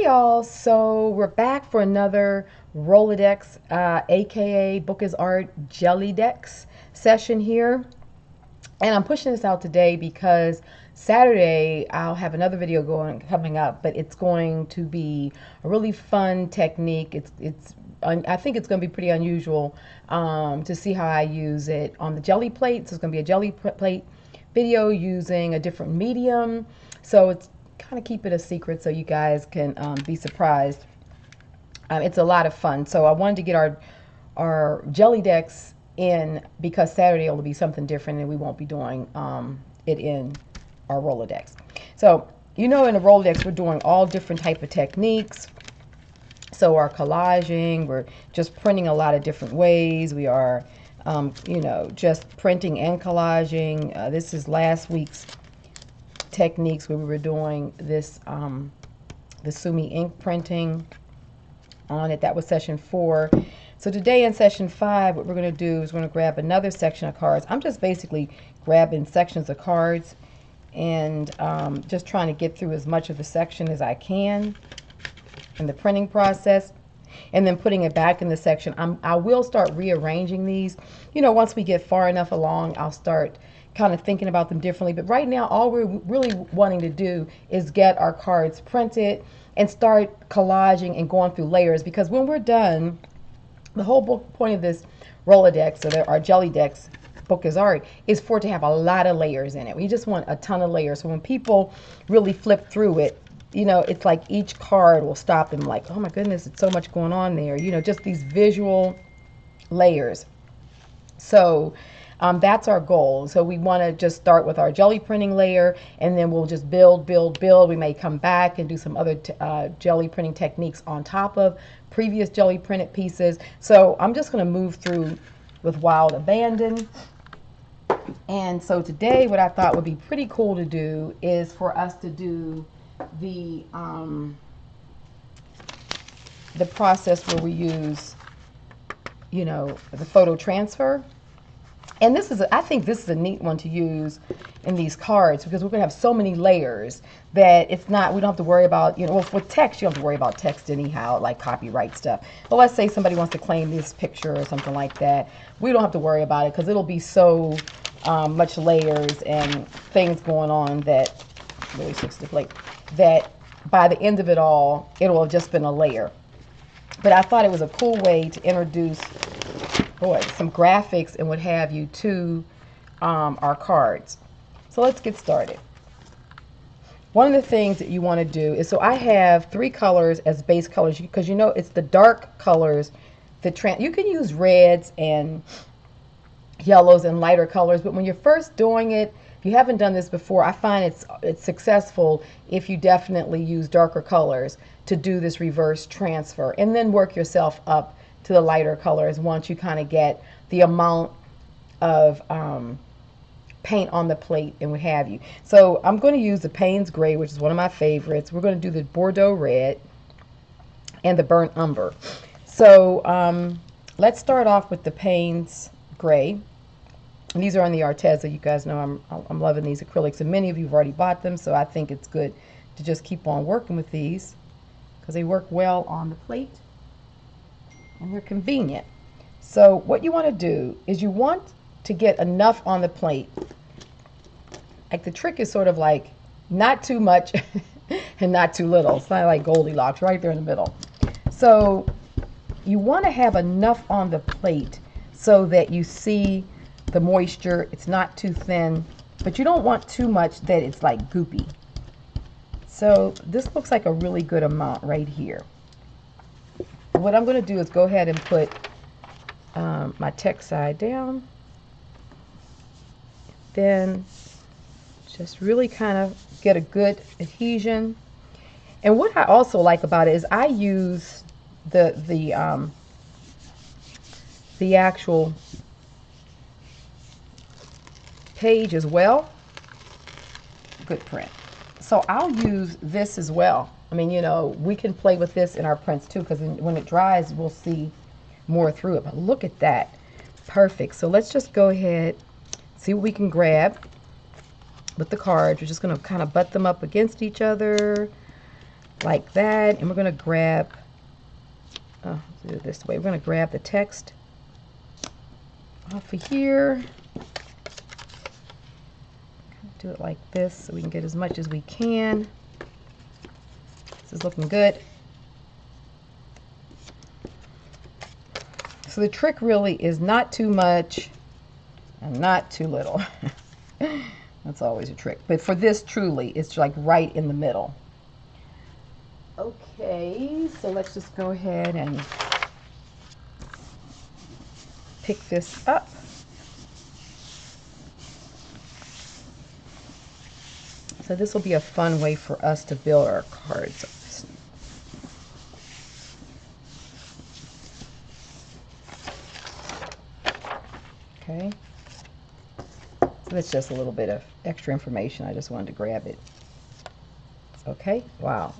y'all, so we're back for another Rolodex, aka Book is Art Gellidex session here. And I'm pushing this out today because Saturday I'll have another video coming up, but it's going to be a really fun technique. I think it's going to be pretty unusual to see how I use it on the jelly plate. So it's going to be a jelly plate video using a different medium. So it's kind of keep it a secret so you guys can be surprised. It's a lot of fun. So I wanted to get our Gellidex in because Saturday will be something different and we won't be doing it in our Rolodex. So in the Rolodex we're doing all different type of techniques. So our collaging, we're just printing a lot of different ways. We are just printing and collaging. This is last week's techniques where we were doing this the Sumi ink printing on it. That was session 4. So today in session 5 what we're going to do is we're going to grab another section of cards. I'm just basically grabbing sections of cards and just trying to get through as much of the section as I can in the printing process, and then putting it back in the section. I will start rearranging these. Once we get far enough along, I'll start kind of thinking about them differently. But right now, all we're really wanting to do is get our cards printed and start collaging and going through layers, because when we're done, the whole point of this Rolodex, or our Gellidex Book is Art, is for it to have a lot of layers in it. We just want a ton of layers. So when people really flip through it, it's like each card will stop them like, oh my goodness, it's so much going on there. Just these visual layers. So that's our goal. So we want to just start with our jelly printing layer, and then we'll just build. We may come back and do some other jelly printing techniques on top of previous jelly printed pieces. So I'm just going to move through with wild abandon. And so today what I thought would be pretty cool to do is for us to do the process where we use the photo transfer. And I think this is a neat one to use in these cards, because we're going to have so many layers that we don't have to worry about, well, with text, you don't have to worry about text anyhow, like copyright stuff. But let's say somebody wants to claim this picture or something like that. We don't have to worry about it because it'll be so much layers and things going on that really sticks to the plate, that by the end of it all, it will have just been a layer. But I thought it was a cool way to introduce some graphics and what have you to our cards. So let's get started. One of the things that you want to do is, so I have 3 colors as base colors, because it's the dark colors that you can use reds and yellows and lighter colors, but when you're first doing it, if you haven't done this before, I find it's successful if you definitely use darker colors to do this reverse transfer, and then work yourself up to the lighter colors once you kind of get the amount of paint on the plate and what have you. So I'm going to use the Payne's Gray, which is one of my favorites. We're going to do the Bordeaux Red and the Burnt Umber. So let's start off with the Payne's Gray. And these are on the Arteza. You guys know I'm loving these acrylics, and many of you have already bought them, so I think it's good to just keep on working with these because they work well on the plate and they're convenient. So what you want to do is you want to get enough on the plate. Like, the trick is sort of like not too much and not too little. It's not like Goldilocks, right there in the middle. So you want to have enough on the plate so that you see the moisture. It's not too thin, but you don't want too much that it's like goopy. So this looks like a really good amount right here. What I'm going to do is go ahead and put my text side down, then just really kind of get a good adhesion. And what I also like about it is I use the actual page as well. Good print. So I'll use this as well. I mean, we can play with this in our prints too, because when it dries, we'll see more through it. But look at that. Perfect. So let's just go ahead, see what we can grab with the cards. We're just going to kind of butt them up against each other like that. And we're going to grab, let's do it this way. We're going to grab the text off of here. Do it like this so we can get as much as we can. This is looking good. So the trick really is not too much and not too little. That's always a trick. But for this, truly, it's like right in the middle. Okay, so let's just go ahead and pick this up. So this will be a fun way for us to build our cards. Okay. So that's just a little bit of extra information. I just wanted to grab it. Okay. Wow.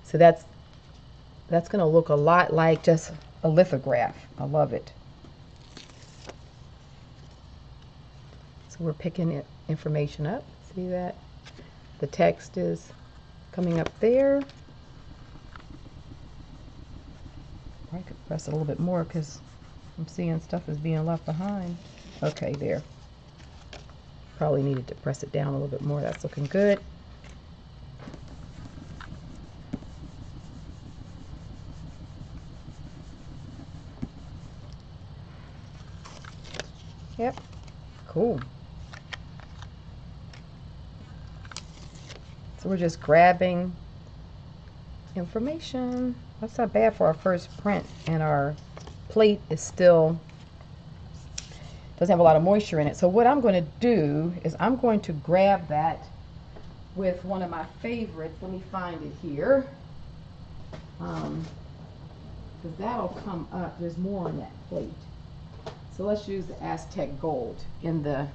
So that's going to look a lot like just a lithograph. I love it. So we're picking information up. See that? The text is coming up there. I could press it a little bit more because I'm seeing stuff is being left behind. Okay, there. Probably needed to press it down a little bit more. That's looking good. Yep. Cool. So we're just grabbing information. That's not bad for our first print, and our plate is still doesn't have a lot of moisture in it. So what I'm going to do is I'm going to grab that with one of my favorites. Let me find it here, because that'll come up. There's more on that plate. So let's use the Aztec Gold in the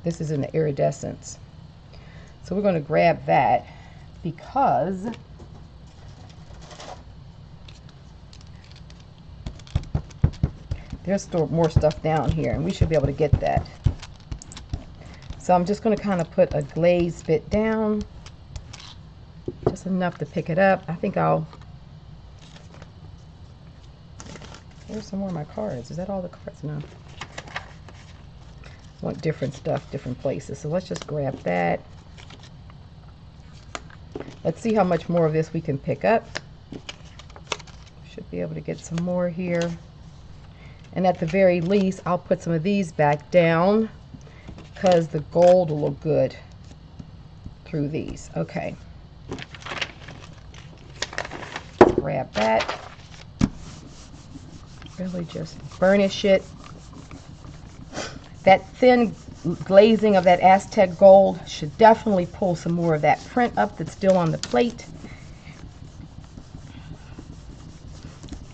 this is in the iridescence. So we're going to grab that because there's more stuff down here, and we should be able to get that. So I'm just going to kind of put a glazed bit down, just enough to pick it up. I think I'll, here's some more of my cards. Is that all the cards? No. I want different stuff, different places. So let's just grab that. Let's see how much more of this we can pick up. Should be able to get some more here. And at the very least, I'll put some of these back down because the gold will look good through these. Okay. Grab that. Really just burnish it. That thin glazing of that Aztec Gold should definitely pull some more of that print up that's still on the plate.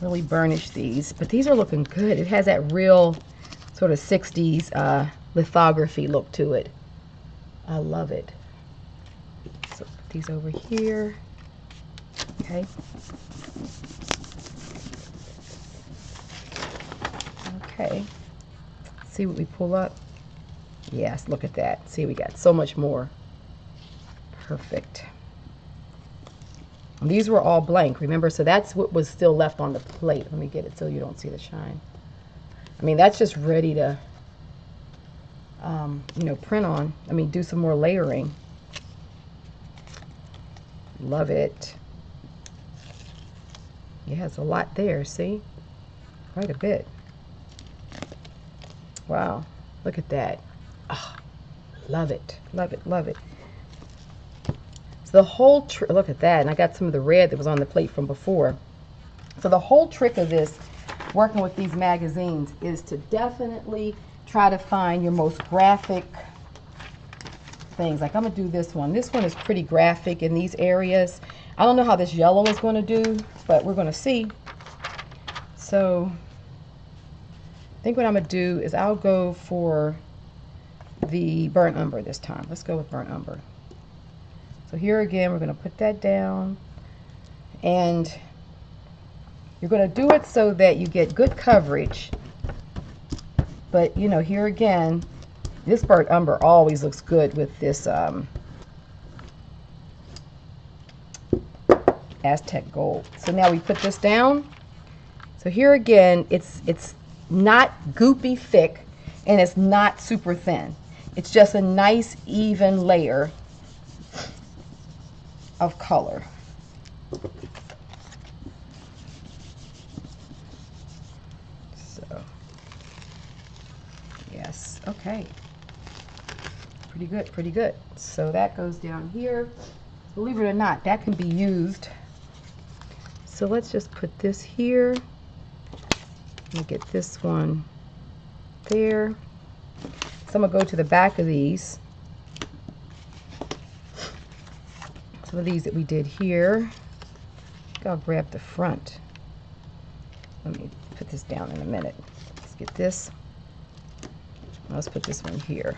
Really burnish these, but these are looking good. It has that real sort of 60s lithography look to it. I love it. So put these over here. Okay. Okay. See what we pull up. Yes, look at that. See, we got so much more. Perfect. And these were all blank, remember? So that's what was still left on the plate. Let me get it so you don't see the shine. I mean, that's just ready to, you know, print on. I mean, do some more layering. Love it. Yeah, it's a lot there, see? Quite a bit. Wow, look at that. Oh, love it, love it, love it. So the whole look at that, and I got some of the red that was on the plate from before. So the whole trick of this, working with these magazines, is to definitely try to find your most graphic things. Like I'm gonna do this one. This one is pretty graphic in these areas. I don't know how this yellow is going to do, but we're going to see. So I think what I'm going to do is I'll go for the burnt umber this time. Let's go with burnt umber. So here again, we're going to put that down, and you're going to do it so that you get good coverage. But you know, here again, This burnt umber always looks good with this Aztec Gold. So now we put this down. So here again, it's not goopy thick and it's not super thin. It's just a nice even layer of color. So, yes, okay. Pretty good, pretty good. So that goes down here. Believe it or not, that can be used. So let's just put this here. Let me get this one there. So I'm gonna go to the back of these. Some of these that we did here. I think I'll grab the front. Let me put this down in a minute. Let's get this. Let's put this one here.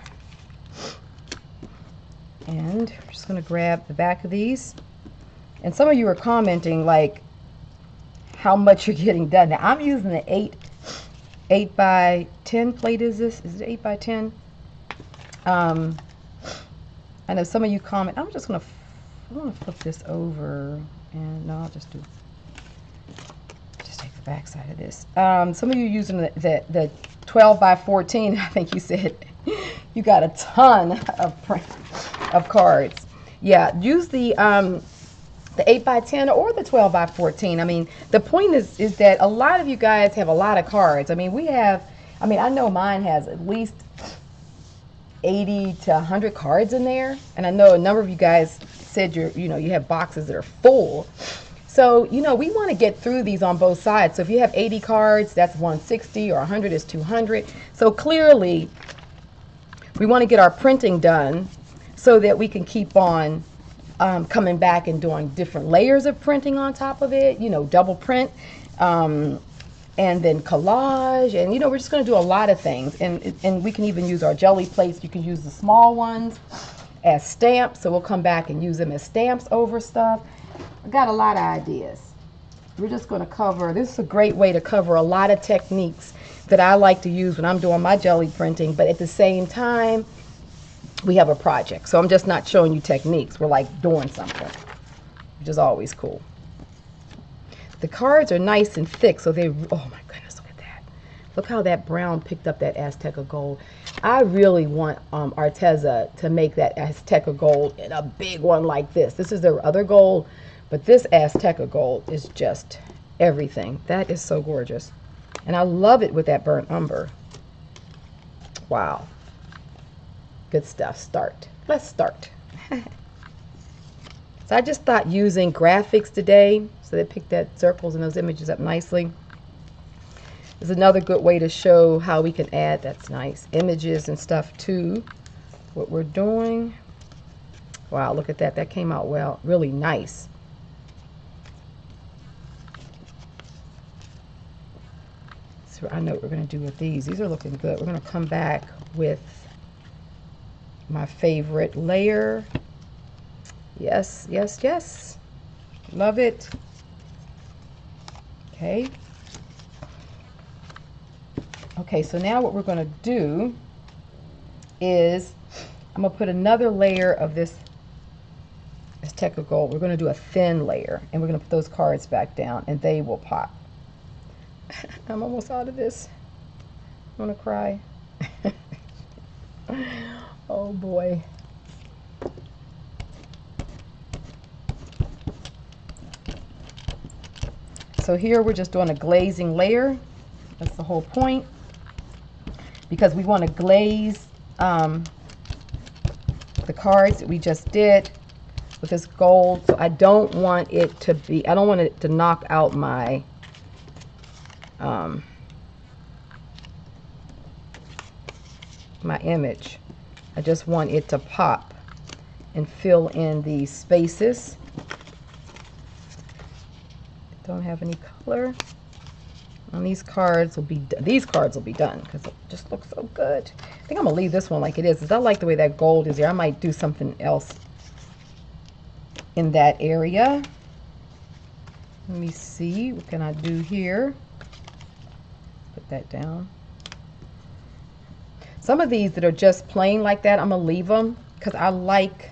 And we're just gonna grab the back of these. And some of you are commenting like how much you're getting done. Now I'm using the 8 by 10 plate. Is this? Is it 8 by 10? I know some of you comment. I'm just gonna flip this over, and no, I'll just take the back side of this. Some of you using the 12 by 14. I think you said you got a ton of cards. Yeah, use the 8 by 10 or the 12 by 14. I mean, the point is that a lot of you guys have a lot of cards. I mean, I know mine has at least 80 to 100 cards in there, and I know a number of you guys said you have boxes that are full. So, we want to get through these on both sides. So if you have 80 cards, that's 160, or 100 is 200. So clearly, we want to get our printing done so that we can keep on coming back and doing different layers of printing on top of it, double print, and then collage, and we're just going to do a lot of things, and we can even use our jelly plates. You can use the small ones as stamps, so we'll come back and use them as stamps over stuff. I've got a lot of ideas. We're just going to cover, this is a great way to cover a lot of techniques that I like to use when I'm doing my jelly printing, but at the same time, we have a project. So I'm just not showing you techniques. We're like doing something, which is always cool. The cards are nice and thick, so they, oh my goodness, look at that. Look how that brown picked up that Aztec Gold. I really want Arteza to make that Aztec Gold in a big one like this. This is their other gold, but this Aztec Gold is just everything. That is so gorgeous. And I love it with that burnt umber. Wow. Good stuff. Start. Let's start. So I just thought using graphics today, so they picked that circles and those images up nicely, is another good way to show how we can add, that's nice, images and stuff to what we're doing. Wow, look at that. That came out well, really nice. So I know what we're going to do with these. These are looking good. We're going to come back with my favorite layer. Yes, yes, yes. Love it. Okay. Okay, so now what we're going to do is I'm going to put another layer of this Aztec Gold. We're going to do a thin layer, and we're going to put those cards back down, and they will pop. I'm almost out of this. I'm going to cry. Oh boy. So here we're just doing a glazing layer. That's the whole point, because we want to glaze the cards that we just did with this gold. So I don't want it to be, I don't want it to knock out my my image. I just want it to pop and fill in these spaces. Don't have any color. And these cards will be done because it just looks so good. I think I'm gonna leave this one like it is, because I like the way that gold is here. I might do something else in that area. Let me see, what can I do here? Put that down. Some of these that are just plain like that, I'm gonna leave them because I'm liking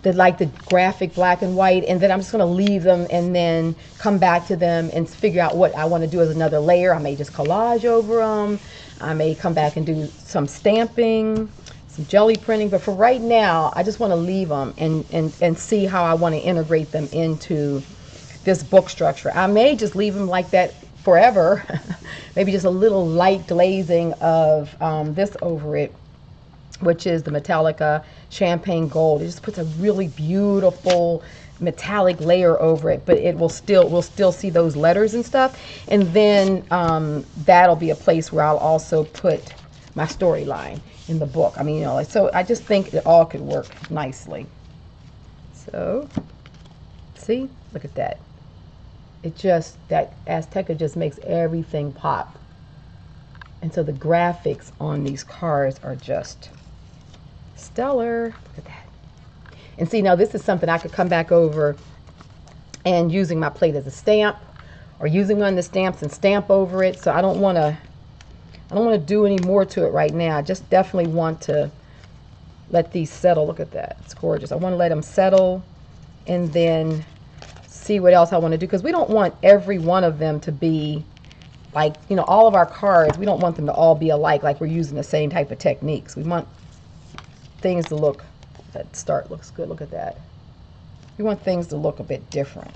the graphic black and white, and then I'm just gonna leave them and then come back to them and figure out what I want to do as another layer. I may just collage over them. I may come back and do some stamping, some gelli printing, but for right now, I just want to leave them and see how I want to integrate them into this book structure. I may just leave them like that forever. Maybe just a little light glazing of this over it, which is the Metallica Champagne Gold. It just puts a really beautiful metallic layer over it, but it will still, we'll still see those letters and stuff. And then that'll be a place where I'll also put my storyline in the book. I mean, you know, so I just think it all could work nicely. So, see, look at that. It just, that Azteca just makes everything pop. And so the graphics on these cards are just stellar. Look at that. And see, now this is something I could come back over and using my plate as a stamp, or using one of the stamps and stamp over it. So I don't want to do any more to it right now. I just definitely want to let these settle. Look at that. It's gorgeous. I want to let them settle and then see what else I want to do, because we don't want every one of them to be like, you know, all of our cards, we don't want them to all be alike, like we're using the same type of techniques. We want things to look, that start looks good. Look at that. We want things to look a bit different.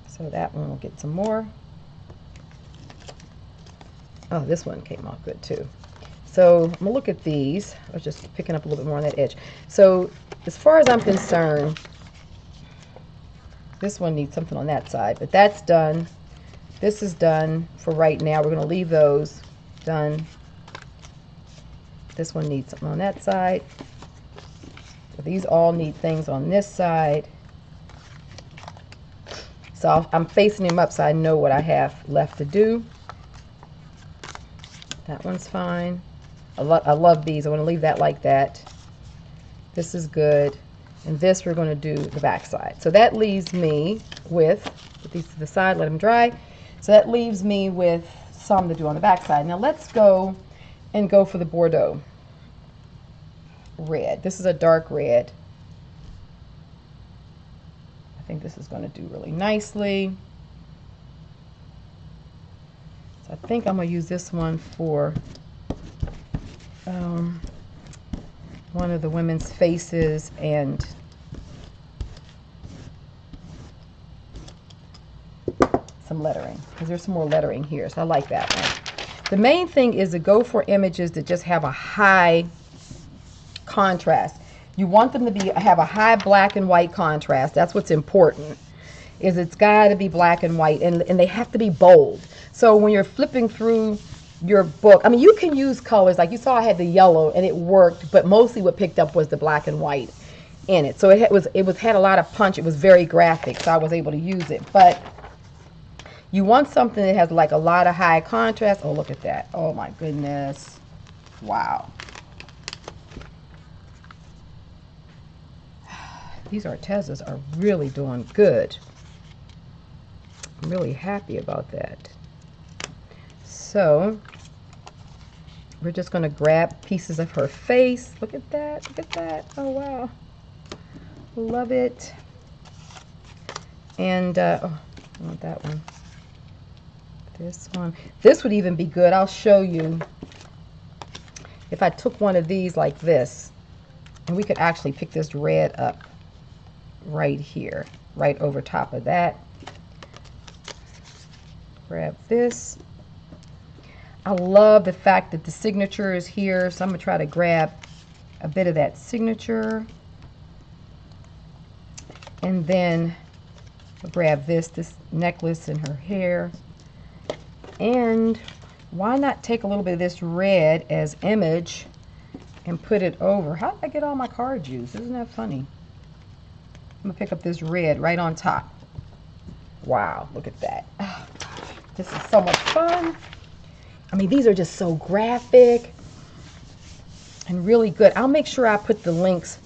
So that one will get some more. Oh, this one came out good too. So I'm gonna look at these. I was just picking up a little bit more on that edge. So as far as I'm concerned, this one needs something on that side, but that's done. This is done for right now. We're going to leave those done. This one needs something on that side. So these all need things on this side. So I'm facing them up so I know what I have left to do. That one's fine. I love these. I want to leave that like that. This is good. And this we're going to do the back side. So that leaves me with, put these to the side, let them dry. So that leaves me with some to do on the back side. Now let's go and go for the Bordeaux red. This is a dark red. I think this is going to do really nicely. So I think I'm going to use this one for one of the women's faces and some lettering, because there's some more lettering here, so I like that one. The main thing is to go for images that just have a high contrast. You want them to have a high black and white contrast. That's what's important, is it's got to be black and white, and they have to be bold. So when you're flipping through your book, I mean, you can use colors. Like you saw, I had the yellow and it worked, but mostly what picked up was the black and white in it. So it had a lot of punch. It was very graphic, so I was able to use it. But you want something that has like a lot of high contrast. Oh, look at that. Oh my goodness. Wow. These Artezas are really doing good. I'm really happy about that. So we're just going to grab pieces of her face. Look at that. Look at that. Oh, wow. Love it. And, oh, I want that one. This one. This would even be good. I'll show you. If I took one of these like this, and we could actually pick this red up right here, right over top of that. Grab this. I love the fact that the signature is here, so I'm going to try to grab a bit of that signature. And then I'll grab this necklace in her hair. And why not take a little bit of this red as image and put it over? How did I get all my cards used? Isn't that funny? I'm going to pick up this red right on top. Wow, look at that. Oh, this is so much fun. I mean, these are just so graphic and really good. I'll make sure I put the links.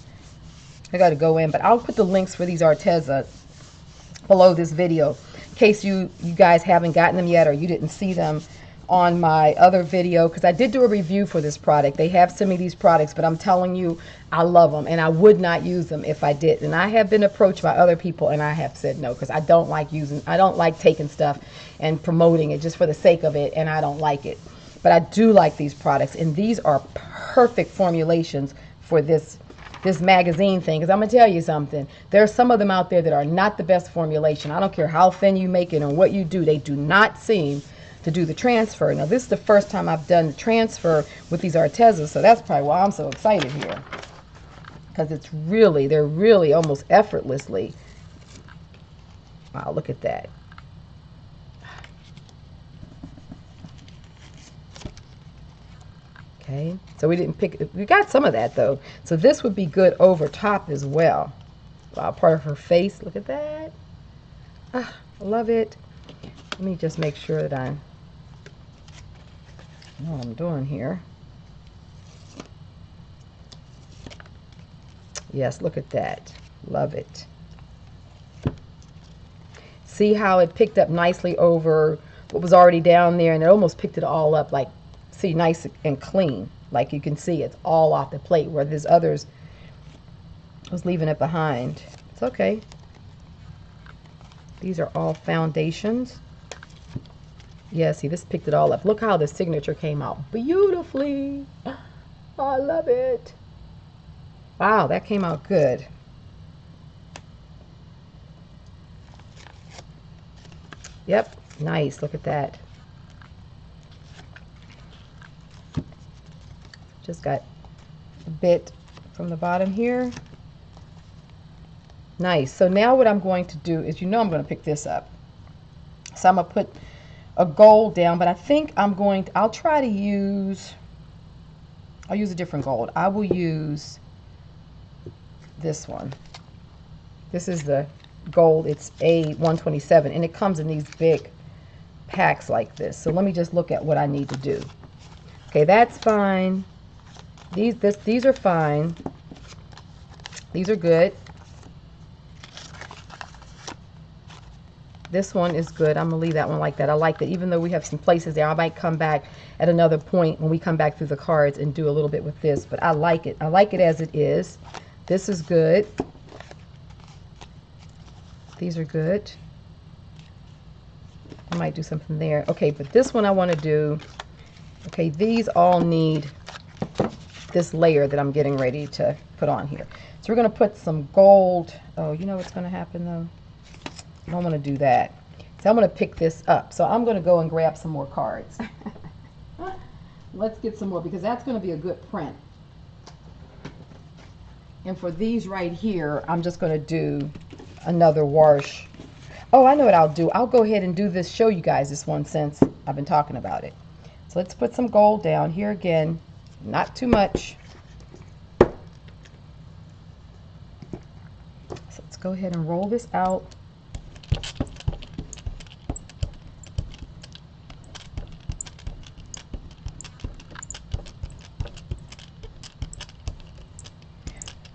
I got to go in, but I'll put the links for these Arteza below this video. case you guys haven't gotten them yet or you didn't see them on my other video, because I did do a review for this product. They have sent me these products, but I'm telling you, I love them and I would not use them if I did. And I have been approached by other people and I have said no, because I don't like taking stuff and promoting it just for the sake of it, and I don't like it. But I do like these products, and these are perfect formulations for this magazine thing. Because I'm gonna tell you something, there's some of them out there that are not the best formulation. I don't care how thin you make it or what you do, they do not seem to do the transfer. Now this is the first time I've done the transfer with these Artezas, so that's probably why I'm so excited here, because they're really almost effortlessly. Wow, look at that. Okay, so we got some of that though, so this would be good over top as well. Wow, part of her face, look at that. I love it. Let me just make sure that I know what I'm doing here. Yes, look at that. Love it. See how it picked up nicely over what was already down there, and it almost picked it all up, like, see, nice and clean. Like you can see, it's all off the plate, where there's others I was leaving it behind. It's okay. These are all foundations. Yeah, see, this picked it all up. Look how the signature came out beautifully. Oh, I love it. Wow, that came out good. Yep, nice. Look at that. Just got a bit from the bottom here. Nice. So now what I'm going to do is, I'm going to pick this up. So I'm going to put a gold down, but I think I'll try to use, I'll use a different gold. I will use this one. This is the gold. It's A127, and it comes in these big packs like this. So let me just look at what I need to do. Okay, that's fine. These are fine. These are good. This one is good. I'm gonna leave that one like that. I like that. Even though we have some places there, I might come back at another point when we come back through the cards and do a little bit with this, but I like it. I like it as it is. This is good. These are good. I might do something there. Okay, but this one I want to do, okay, these all need this layer that I'm getting ready to put on here. So we're going to put some gold. Oh, you know what's going to happen though? I don't want to do that. So I'm going to pick this up. So I'm going to go and grab some more cards. Let's get some more, because that's going to be a good print. And for these right here, I'm just going to do another wash. Oh, I know what I'll do. I'll go ahead and do this, show you guys this one since I've been talking about it. So let's put some gold down here again. Not too much. So let's go ahead and roll this out.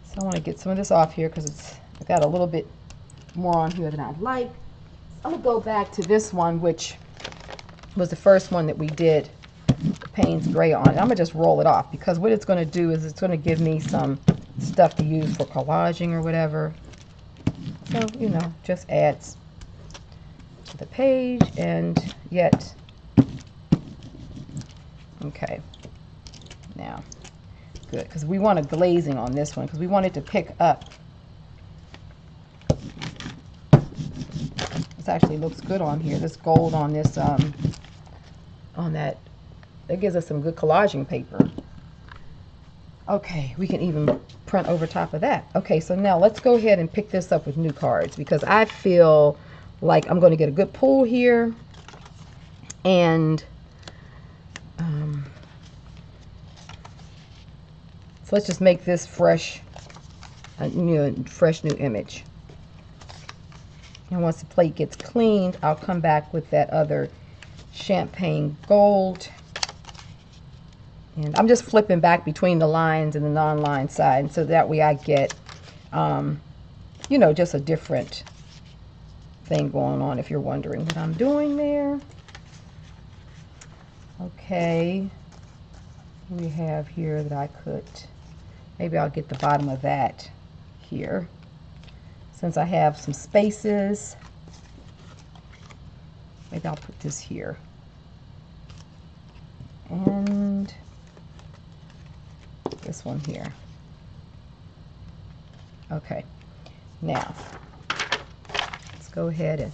So I want to get some of this off here because I've got a little bit more on here than I'd like. I'm going to go back to this one, which was the first one that we did the Payne's gray on. And I'm going to just roll it off, because what it's going to do is it's going to give me some stuff to use for collaging or whatever. So, just adds to the page, and yet, okay, now, good, because we want a glazing on this one, because we want it to pick up. This actually looks good on here. This gold on this, on that gives us some good collaging paper. Okay, we can even print over top of that. Okay, so now let's go ahead and pick this up with new cards, because I feel like I'm going to get a good pull here, and so let's just make this fresh, fresh new image. And once the plate gets cleaned, I'll come back with that other champagne gold. And I'm just flipping back between the lines and the non-line side, and so that way I get, just a different thing going on if you're wondering what I'm doing there. Okay, we have here that I could, maybe I'll get the bottom of that here since I have some spaces. Maybe I'll put this here. And this one here. Okay, now let's go ahead and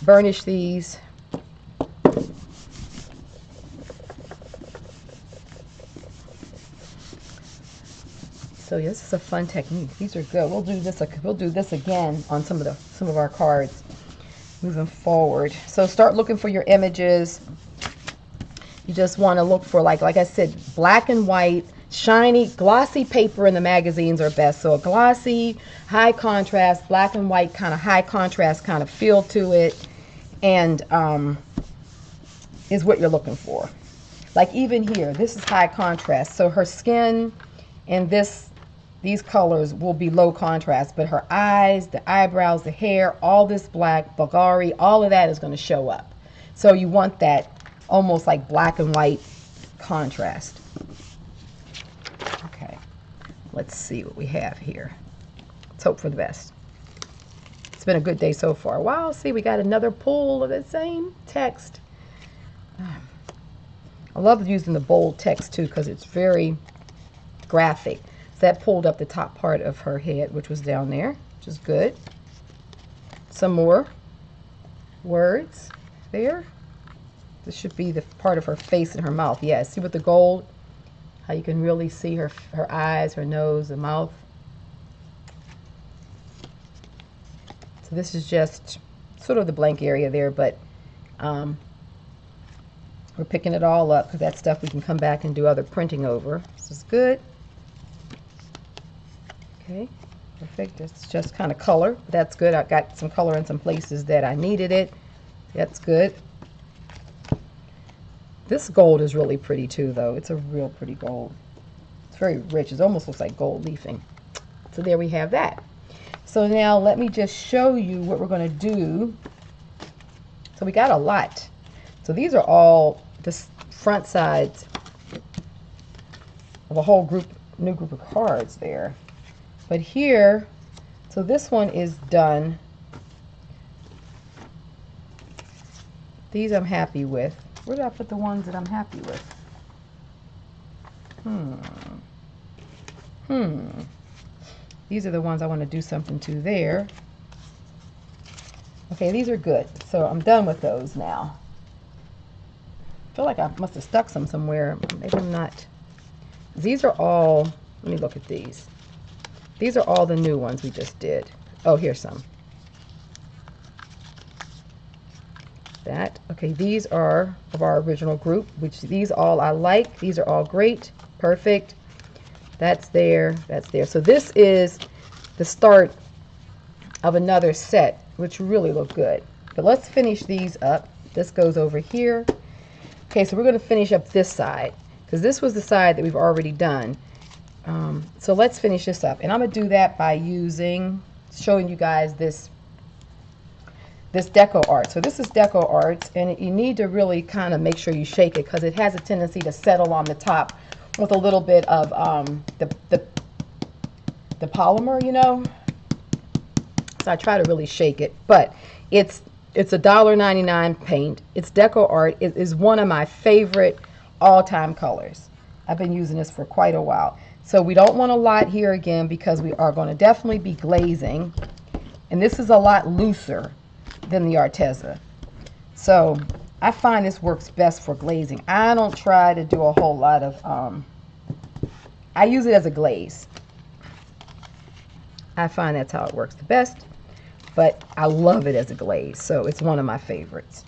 burnish these. So yeah, this is a fun technique. These are good. We'll do this again on some of our cards moving forward. So start looking for your images. You just want to look for, like I said, black and white, shiny, glossy paper in the magazines are best. So a glossy, high contrast, black and white kind of high contrast kind of feel to it, and is what you're looking for. Like even here, this is high contrast. So her skin and these colors will be low contrast, but her eyes, the eyebrows, the hair, all this black, Bulgari, all of that is going to show up. So you want that almost like black and white contrast. Okay, let's see what we have here. Let's hope for the best. It's been a good day so far. Wow, see, we got another pull of the same text. I love using the bold text too because it's very graphic. That pulled up the top part of her head, which was down there, which is good. Some more words there. This should be the part of her face and her mouth. Yeah, see with the gold, how you can really see her eyes, her nose, the mouth. So this is just sort of the blank area there, but we're picking it all up because that stuff we can come back and do other printing over. This is good. Okay, perfect. It's just kind of color. That's good. I got some color in some places that I needed it. That's good. This gold is really pretty too, though. It's a real pretty gold. It's very rich. It almost looks like gold leafing. So there we have that. So now let me just show you what we're going to do. So we got a lot. So these are all the front sides of a whole new group of cards there. But here, so this one is done. These I'm happy with. Where did I put the ones that I'm happy with? These are the ones I want to do something to there. Okay, these are good. So I'm done with those now. I feel like I must have stuck some somewhere. Maybe I'm not. These are all, let me look at these. These are all the new ones we just did. Oh, here's some. That. Okay, these are of our original group, which these all I like. These are all great. Perfect. That's there. That's there. So this is the start of another set, which really look good. But let's finish these up. This goes over here. Okay, so we're going to finish up this side because this was the side that we've already done. So let's finish this up, and I'm gonna do that by showing you guys this deco art. So this is deco art, and you need to really kind of make sure you shake it because it has a tendency to settle on the top with a little bit of the polymer, you know. So I try to really shake it, but it's $1.99 paint. It's deco art. It is one of my favorite all-time colors. I've been using this for quite a while. So we don't want a lot here again because we are going to definitely be glazing. And this is a lot looser than the Arteza. So I find this works best for glazing. I don't try to do a whole lot of, I use it as a glaze. I find that's how it works the best. But I love it as a glaze. So it's one of my favorites.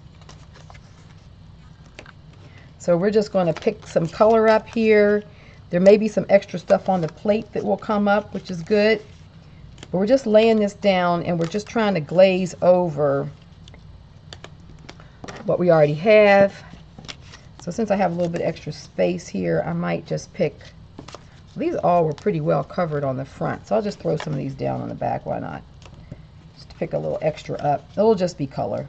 So we're just going to pick some color up here. There may be some extra stuff on the plate that will come up, which is good. But we're just laying this down and we're just trying to glaze over what we already have. So since I have a little bit extra space here, I might just pick, these all were pretty well covered on the front. So I'll just throw some of these down on the back, why not? Just pick a little extra up. It'll just be color.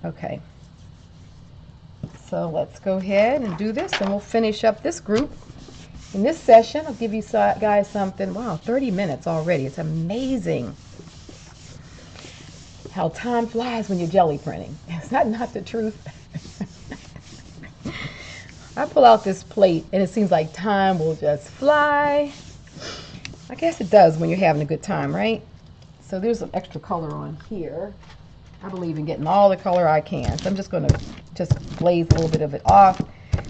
Okay. So let's go ahead and do this, and we'll finish up this group. In this session, I'll give you guys something. Wow, 30 minutes already. It's amazing how time flies when you're jelly printing. Is that not the truth? I pull out this plate, and it seems like time will just fly. I guess it does when you're having a good time, right? So there's some extra color on here. I believe in getting all the color I can. So I'm just going to just glaze a little bit of it off,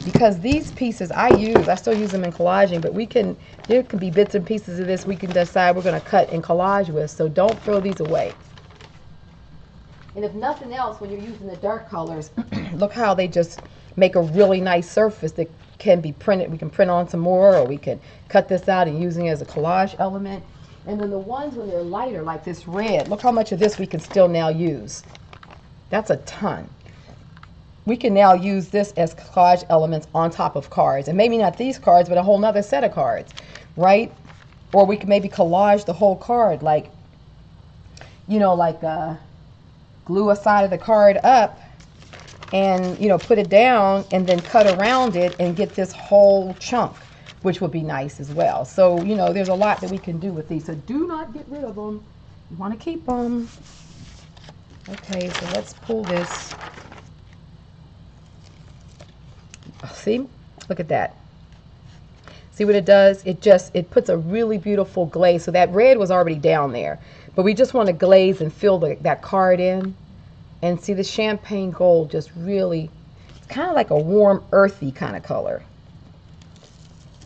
because these pieces I still use them in collaging, but there can be bits and pieces of this we can decide we're going to cut and collage with, so don't throw these away. And if nothing else, when you're using the dark colors, look how they just make a really nice surface that can be printed. We can print on some more, or we can cut this out and using it as a collage element. And then the ones when they're lighter, like this red, look how much of this we can still now use. That's a ton. We can now use this as collage elements on top of cards. And maybe not these cards, but a whole nother set of cards, right? Or we can maybe collage the whole card, like, you know, like glue a side of the card up and, you know, put it down and then cut around it and get this whole chunk, which would be nice as well. So, you know, there's a lot that we can do with these. So do not get rid of them. You want to keep them. Okay, so let's pull this. See? Look at that. See what it does? It puts a really beautiful glaze. So that red was already down there, but we just want to glaze and fill that card in. And see, the champagne gold just really, it's kind of like a warm, earthy kind of color.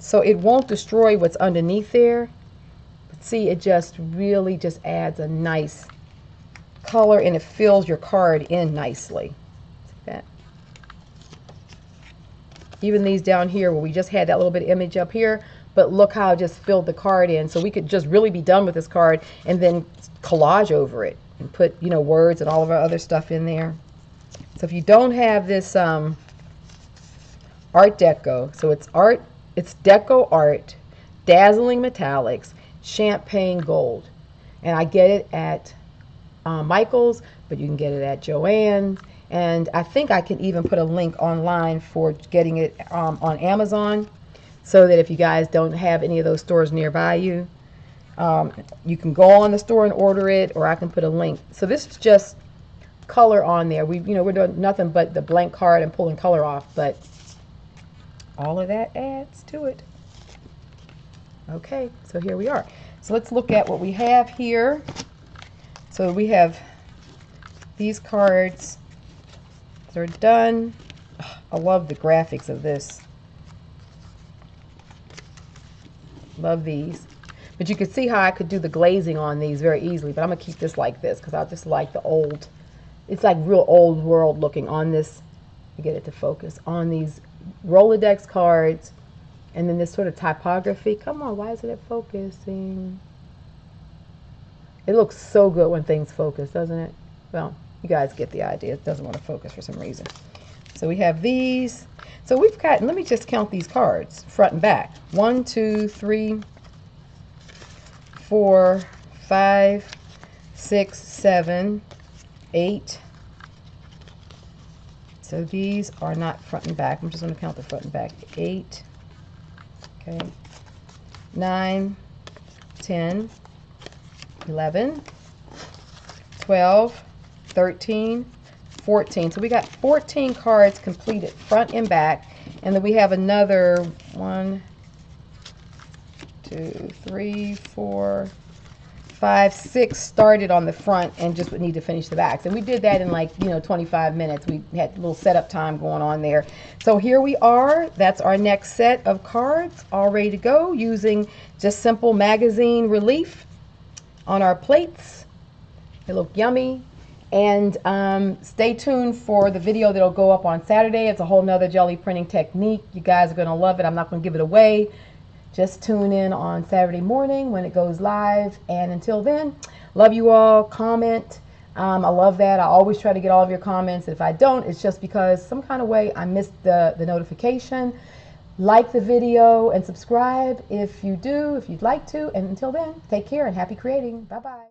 So it won't destroy what's underneath there. But see, it just really just adds a nice color, and it fills your card in nicely. See that? Even these down here where we just had that little bit of image up here, but look how it just filled the card in. So we could just really be done with this card and then collage over it and put, you know, words and all of our other stuff in there. So if you don't have this Art Deco, so it's Deco Art, Dazzling Metallics, Champagne Gold. And I get it at Michael's, but you can get it at Joann's. And I think I can even put a link online for getting it on Amazon, so that if you guys don't have any of those stores nearby you, you can go on the store and order it, or I can put a link. So this is just color on there. We're doing nothing but the blank card and pulling color off, but all of that adds to it. Okay, so here we are. So let's look at what we have here. So we have these cards. They're done. I love the graphics of this. Love these. But you can see how I could do the glazing on these very easily, but I'm going to keep this like this because I just like the old, it's like real old world looking on this. You get it to focus on these Rolodex cards, and then this sort of typography. Come on, why isn't it focusing? It looks so good when things focus, doesn't it? Well, you guys get the idea. It doesn't want to focus for some reason. So we have these. So we've got, let me just count these cards, front and back. 1, 2, 3, 4, 5, 6, 7, 8. So these are not front and back. I'm just going to count the front and back. 8, okay, 9, 10, 11, 12, 13, 14. So we got 14 cards completed front and back, and then we have another 1, 2, 3, 4, 5, 6 started on the front and just would need to finish the backs. And we did that in like, 25 minutes. We had a little setup time going on there. So here we are. That's our next set of cards, all ready to go, using just simple magazine relief on our plates. They look yummy. And stay tuned for the video that'll go up on Saturday. It's a whole nother jelly printing technique. You guys are going to love it. I'm not going to give it away. Just tune in on Saturday morning when it goes live. And until then, love you all. Comment. I love that. I always try to get all of your comments. If I don't, it's just because some kind of way I missed the notification. Like the video and subscribe if you do, if you'd like to. And until then, take care and happy creating. Bye-bye.